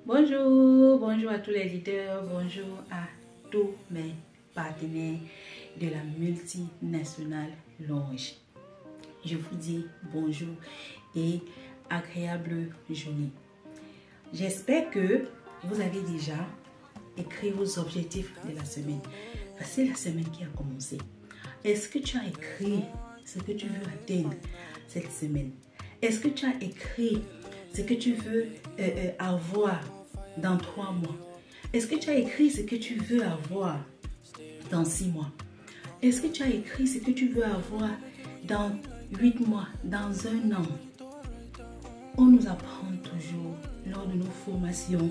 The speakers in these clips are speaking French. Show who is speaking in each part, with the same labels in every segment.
Speaker 1: Bonjour, bonjour à tous les leaders, bonjour à tous mes partenaires de la multinationale Longe. Je vous dis bonjour et agréable journée. J'espère que vous avez déjà écrit vos objectifs de la semaine. C'est la semaine qui a commencé. Est-ce que tu as écrit ce que tu veux atteindre cette semaine? Est-ce que tu as écrit ce que tu veux avoir dans 3 mois? Est-ce que tu as écrit ce que tu veux avoir dans 6 mois? Est-ce que tu as écrit ce que tu veux avoir dans 8 mois, dans 1 an? On nous apprend toujours lors de nos formations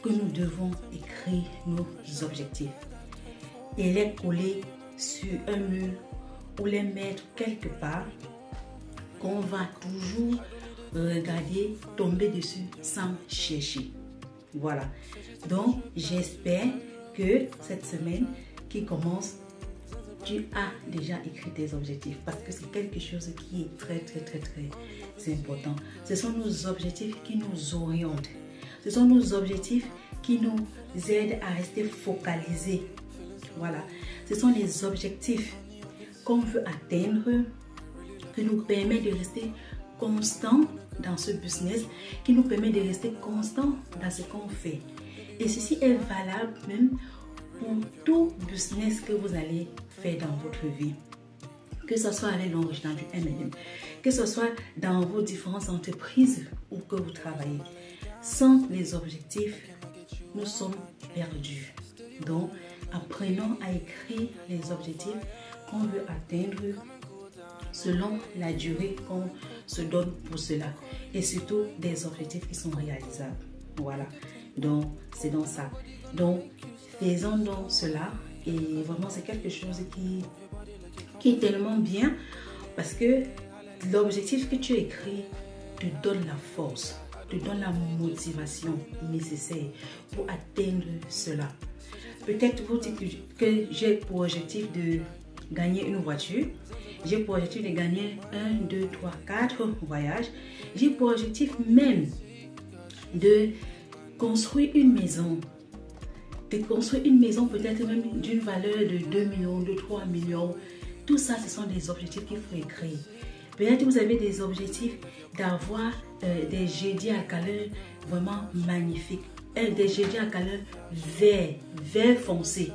Speaker 1: que nous devons écrire nos objectifs et les coller sur un mur ou les mettre quelque part qu'on va toujours regarder, tomber dessus sans chercher. Voilà. Donc, j'espère que cette semaine qui commence, tu as déjà écrit tes objectifs parce que c'est quelque chose qui est très important. Ce sont nos objectifs qui nous orientent. Ce sont nos objectifs qui nous aident à rester focalisés. Voilà. Ce sont les objectifs qu'on veut atteindre qui nous permettent de rester constant dans ce business, qui nous permet de rester constant dans ce qu'on fait. Et ceci est valable même pour tout business que vous allez faire dans votre vie. Que ce soit avec l'enregistrement du MLM, que ce soit dans vos différentes entreprises où que vous travaillez. Sans les objectifs, nous sommes perdus. Donc, apprenons à écrire les objectifs qu'on veut atteindre selon la durée qu'on se donne pour cela. Et surtout, des objectifs qui sont réalisables. Voilà. Donc, c'est dans ça. Donc, faisons donc cela. Et vraiment, c'est quelque chose qui est tellement bien parce que l'objectif que tu écris te donne la force, te donne la motivation nécessaire pour atteindre cela. Peut-être vous dites que j'ai pour objectif de gagner une voiture. J'ai pour objectif de gagner 1, 2, 3, 4 voyages. J'ai pour objectif même de construire une maison. De construire une maison peut-être même d'une valeur de 2 millions, de 3 millions. Tout ça, ce sont des objectifs qu'il faut écrire. Peut-être vous avez des objectifs d'avoir des jeudis à chaleur vraiment magnifiques. Des jeudis à chaleur vert foncé.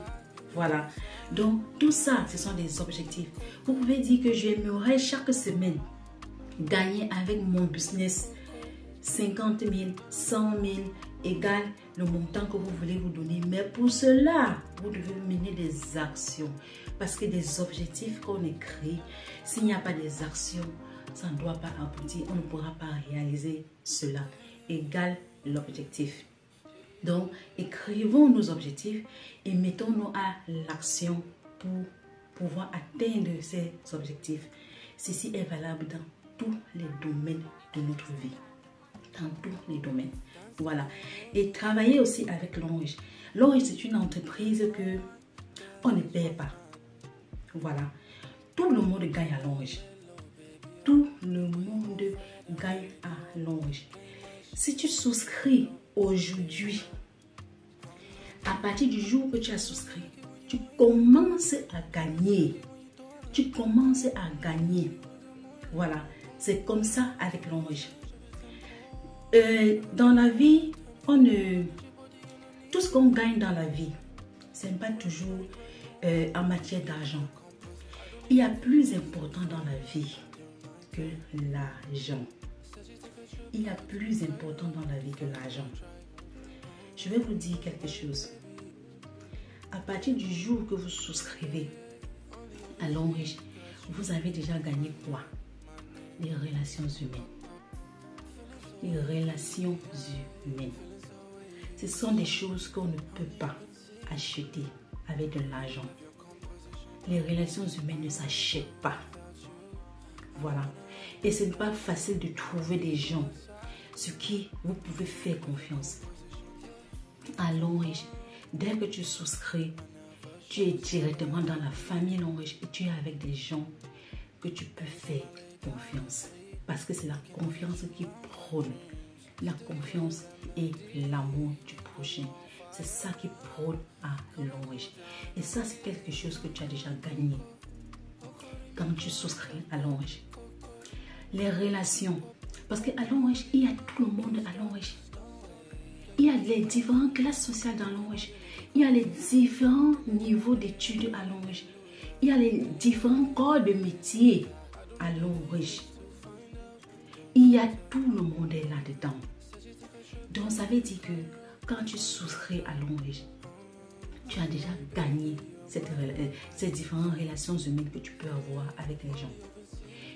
Speaker 1: Voilà. Donc, tout ça, ce sont des objectifs. Vous pouvez dire que j'aimerais chaque semaine gagner avec mon business 50 000, 100 000, égal le montant que vous voulez vous donner. Mais pour cela, vous devez mener des actions. Parce que des objectifs qu'on écrit, s'il n'y a pas des actions, ça ne doit pas aboutir. On ne pourra pas réaliser cela. Égal l'objectif. Donc, écrivons nos objectifs et mettons-nous à l'action pour pouvoir atteindre ces objectifs. Ceci est valable dans tous les domaines de notre vie. Dans tous les domaines. Voilà. Et travailler aussi avec Longe. Longe, c'est une entreprise que on ne perd pas. Voilà. Tout le monde gagne à Longe. Tout le monde gagne à Longe. Si tu souscris aujourd'hui, à partir du jour que tu as souscrit, tu commences à gagner. Tu commences à gagner. Voilà. C'est comme ça avec Longe. Dans la vie, tout ce qu'on gagne dans la vie, ce n'est pas toujours en matière d'argent. Il y a plus important dans la vie que l'argent. Il y a plus important dans la vie que l'argent. Je vais vous dire quelque chose. À partir du jour que vous souscrivez à Longe, vous avez déjà gagné quoi? Les relations humaines. Les relations humaines. Ce sont des choses qu'on ne peut pas acheter avec de l'argent. Les relations humaines ne s'achètent pas. Voilà. Et ce n'est pas facile de trouver des gens sur qui vous pouvez faire confiance. À Longe, dès que tu souscris, tu es directement dans la famille Longe et tu es avec des gens que tu peux faire confiance. Parce que c'est la confiance qui prône. La confiance et l'amour du prochain. C'est ça qui prône à l'ONG. Et ça, c'est quelque chose que tu as déjà gagné quand tu souscris à l'ONG. Les relations. Parce qu'à l'ONG, il y a tout le monde à l'ONG. Il y a les différentes classes sociales dans l'ONG. Il y a les différents niveaux d'études à l'ONG. Il y a les différents corps de métier à l'ONG. Il y a tout le monde là-dedans. Donc, ça veut dire que quand tu souscris à l'ONG, tu as déjà gagné ces différentes relations humaines que tu peux avoir avec les gens.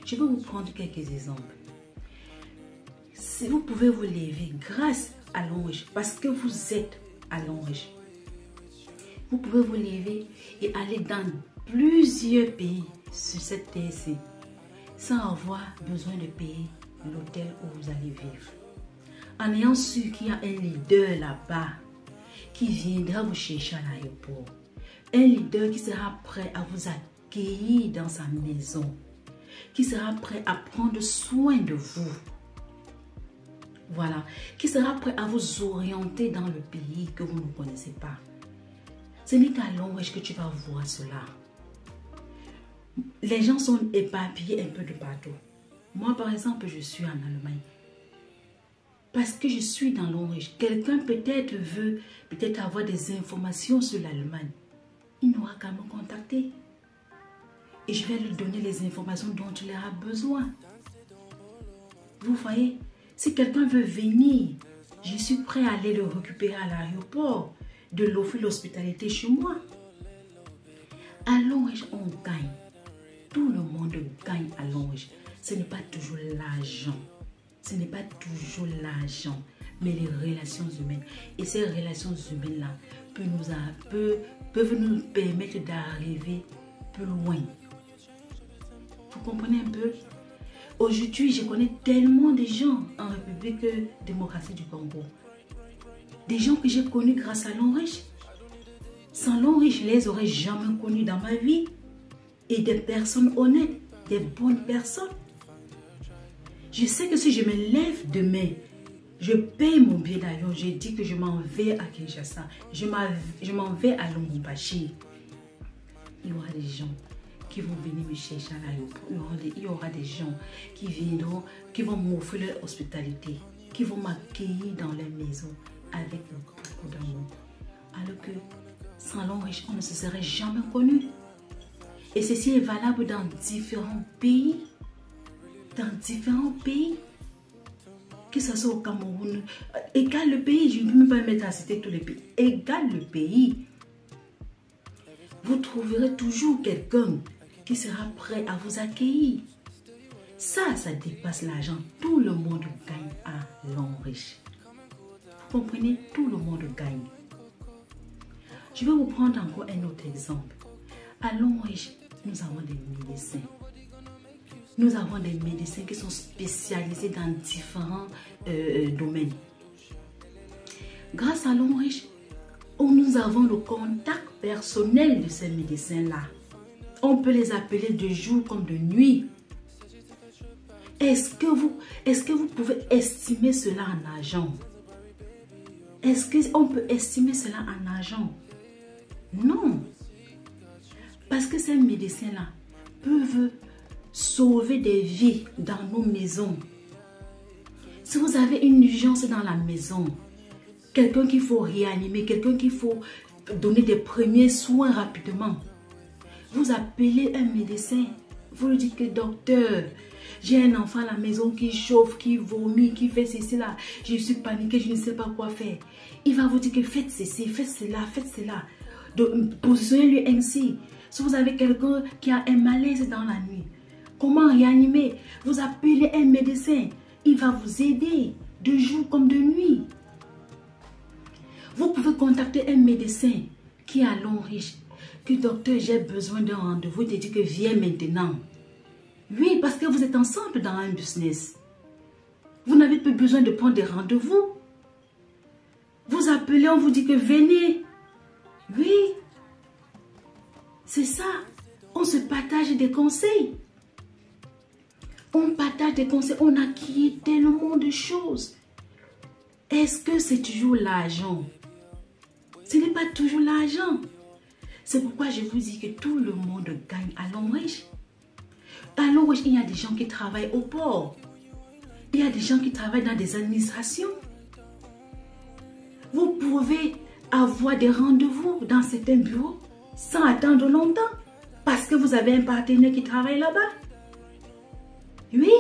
Speaker 1: Je vais vous prendre quelques exemples. Si vous pouvez vous lever grâce à l'ONG, parce que vous êtes à l'ONG, vous pouvez vous lever et aller dans plusieurs pays sur cette terre-ci sans avoir besoin de payer l'hôtel où vous allez vivre. En ayant su qu'il y a un leader là-bas qui viendra vous chercher à l'aéroport. Un leader qui sera prêt à vous accueillir dans sa maison. Qui sera prêt à prendre soin de vous. Voilà. Qui sera prêt à vous orienter dans le pays que vous ne connaissez pas. Ce n'est qu'à l'ONG que tu vas voir cela. Les gens sont éparpillés un peu de partout. Moi, par exemple, je suis en Allemagne. Parce que je suis dans l'ONG. Quelqu'un peut-être veut avoir des informations sur l'Allemagne. Il n'aura qu'à me contacter. Et je vais lui donner les informations dont il aura besoin. Vous voyez, si quelqu'un veut venir, je suis prêt à aller le récupérer à l'aéroport, de l'offrir l'hospitalité chez moi. À l'ONG, on gagne. Tout le monde gagne à l'ONG. Ce n'est pas toujours l'argent. Ce n'est pas toujours l'argent, mais les relations humaines. Et ces relations humaines-là peuvent nous permettre d'arriver plus loin. Vous comprenez un peu? Aujourd'hui, je connais tellement de gens en République démocratique du Congo. Des gens que j'ai connus grâce à l'ONG. Sans l'ONG, je ne les aurais jamais connus dans ma vie. Et des personnes honnêtes, des bonnes personnes. Je sais que si je me lève demain, je paye mon billet d'avion, je dis que je m'en vais à Kinshasa, je m'en vais à Lubumbashi. Il y aura des gens qui vont venir me chercher à l'aéroport. Il y aura des gens qui viendront, qui vont m'offrir leur hospitalité, qui vont m'accueillir dans leur maison avec beaucoup d'amour. Alors que sans l'ONG, on ne se serait jamais connu. Et ceci est valable dans différents pays. Dans différents pays, que ce soit au Cameroun, égale le pays, je ne peux même pas mettre à citer tous les pays, égale le pays, vous trouverez toujours quelqu'un qui sera prêt à vous accueillir. Ça dépasse l'argent. Tout le monde gagne à l'ONG. Vous comprenez? Tout le monde gagne. Je vais vous prendre encore un autre exemple. À l'ONG, nous avons des médecins. Nous avons des médecins qui sont spécialisés dans différents domaines. Grâce à l'ONG, nous avons le contact personnel de ces médecins-là. On peut les appeler de jour comme de nuit. Est-ce que vous pouvez estimer cela en argent? Est-ce qu'on peut estimer cela en argent? Non. Parce que ces médecins-là peuvent sauver des vies dans nos maisons. Si vous avez une urgence dans la maison, quelqu'un qu'il faut réanimer, quelqu'un qu'il faut donner des premiers soins rapidement, vous appelez un médecin, vous lui dites que docteur, j'ai un enfant à la maison qui chauffe, qui vomit, qui fait ceci là, je suis paniquée, je ne sais pas quoi faire. Il va vous dire que faites ceci, faites cela, faites cela. Positionnez-lui ainsi. Si vous avez quelqu'un qui a un malaise dans la nuit, comment réanimer? Vous appelez un médecin. Il va vous aider de jour comme de nuit. Vous pouvez contacter un médecin qui est à l'ONG. Que docteur, j'ai besoin d'un rendez-vous. Il te dit que viens maintenant. Oui, parce que vous êtes ensemble dans un business. Vous n'avez plus besoin de prendre des rendez-vous. Vous appelez, on vous dit que venez. Oui. C'est ça. On se partage des conseils. On partage des conseils. On acquiert tellement de choses. Est-ce que c'est toujours l'argent? Ce n'est pas toujours l'argent. C'est pourquoi je vous dis que tout le monde gagne à Long-Riche. À Long-Riche, il y a des gens qui travaillent au port. Il y a des gens qui travaillent dans des administrations. Vous pouvez avoir des rendez-vous dans certains bureaux sans attendre longtemps parce que vous avez un partenaire qui travaille là-bas. Oui,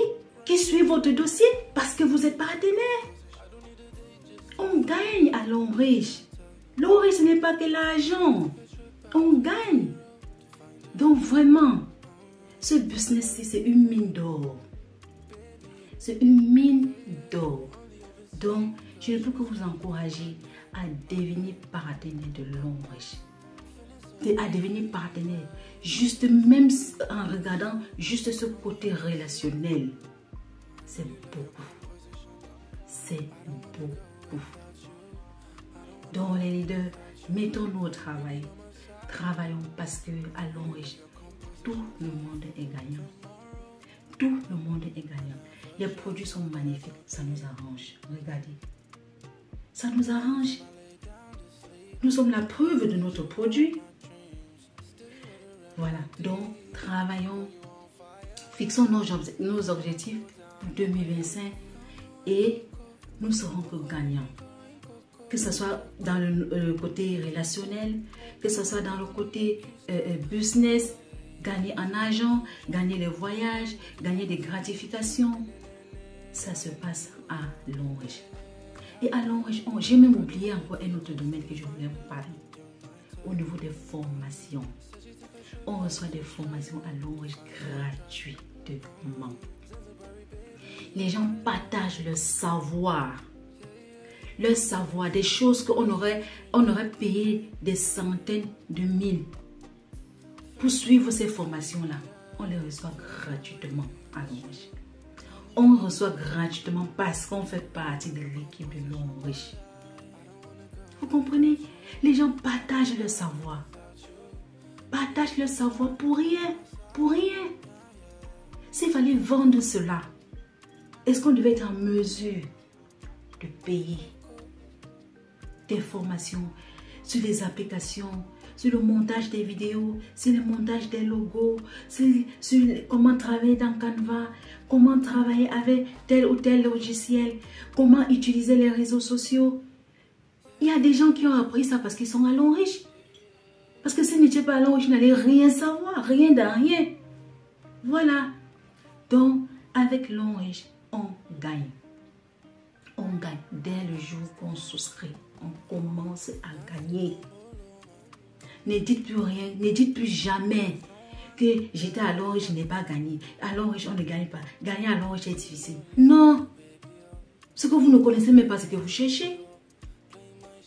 Speaker 1: qui suit votre dossier parce que vous êtes partenaire. On gagne à Long-Riche. Long-Riche, ce n'est pas que l'argent. On gagne. Donc vraiment, ce business-ci, c'est une mine d'or. C'est une mine d'or. Donc, je ne peux que vous encourager à devenir partenaire de Long-Riche. À devenir partenaire. Juste même en regardant juste ce côté relationnel. C'est beaucoup. C'est beaucoup. Donc les leaders, mettons-nous au travail. Travaillons parce que à Long-Riche, tout le monde est gagnant. Tout le monde est gagnant. Les produits sont magnifiques, ça nous arrange. Regardez. Ça nous arrange. Nous sommes la preuve de notre produit. Voilà. Donc, travaillons. Fixons nos objectifs pour 2025 et nous serons que gagnants. Que ce soit dans le côté relationnel, que ce soit dans le côté business, gagner en argent, gagner les voyages, gagner des gratifications. Ça se passe à Long-Riche. Et à Long-Riche, j'ai même oublié encore un autre domaine que je voulais vous parler. Au niveau des formations. On reçoit des formations à Long-Riche gratuitement. Les gens partagent leur savoir. Leur savoir, des choses qu'on aurait payé des centaines de mille. Pour suivre ces formations-là, on les reçoit gratuitement à Long-Riche. On reçoit gratuitement parce qu'on fait partie de l'équipe de Long-Riche. Vous comprenez? Les gens partagent leur savoir. Partagent leur savoir pour rien. Pour rien. S'il fallait vendre cela, est-ce qu'on devait être en mesure de payer des formations sur les applications, sur le montage des vidéos, sur le montage des logos, sur comment travailler dans Canva, comment travailler avec tel ou tel logiciel, comment utiliser les réseaux sociaux. Il y a des gens qui ont appris ça parce qu'ils sont à Long-Riche. Parce que si n'étais pas à Long-Riche, je n'allais rien savoir, rien de rien. Voilà. Donc, avec Long-Riche, on gagne. On gagne dès le jour qu'on souscrit. On commence à gagner. Ne dites plus rien, ne dites plus jamais que j'étais à Long-Riche, je n'ai pas gagné. À Long-Riche, on ne gagne pas. Gagner à Long-Riche est difficile. Non. Ce que vous ne connaissez même pas, ce que vous cherchez.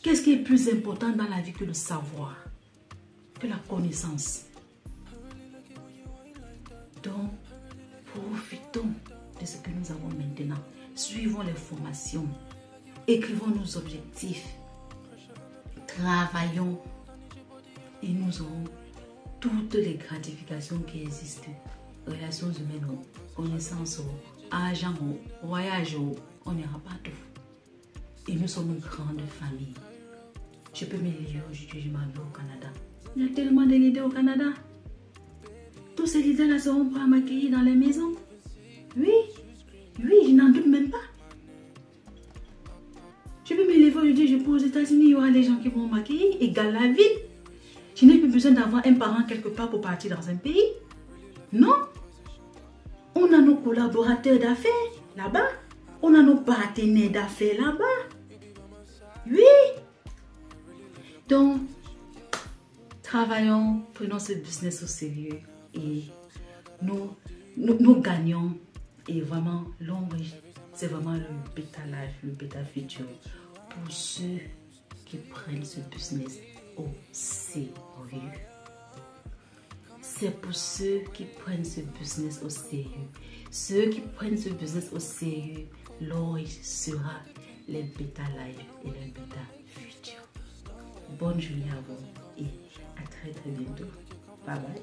Speaker 1: Qu'est-ce qui est plus important dans la vie que le savoir, que la connaissance? Donc, profitons de ce que nous avons maintenant. Suivons les formations. Écrivons nos objectifs. Travaillons. Et nous aurons toutes les gratifications qui existent. Relations humaines, connaissances, argent, voyage, on n'ira pas tout. Et nous sommes une grande famille. Je peux me lire aujourd'hui, je m'en vais au Canada. Il y a tellement de leaders au Canada. Tous ces leaders-là seront prêts à m'accueillir dans les maisons. Oui, oui, je n'en doute même pas. Je peux me lever aujourd'hui, je peux aux États-Unis, il y aura des gens qui vont m'accueillir, égale la vie. Je n'ai plus besoin d'avoir un parent quelque part pour partir dans un pays. Non. On a nos collaborateurs d'affaires là-bas. On a nos partenaires d'affaires là-bas. Oui. Donc, travaillons, prenons ce business au sérieux et nous gagnons. Et vraiment, Long-Riche, c'est vraiment le bêta life, le bêta future pour ceux qui prennent ce business au sérieux. C'est pour ceux qui prennent ce business au sérieux. Ceux qui prennent ce business au sérieux, Long-Riche sera les bêta life et les bêta future. Bonne journée à vous et à très bientôt. Bye bye.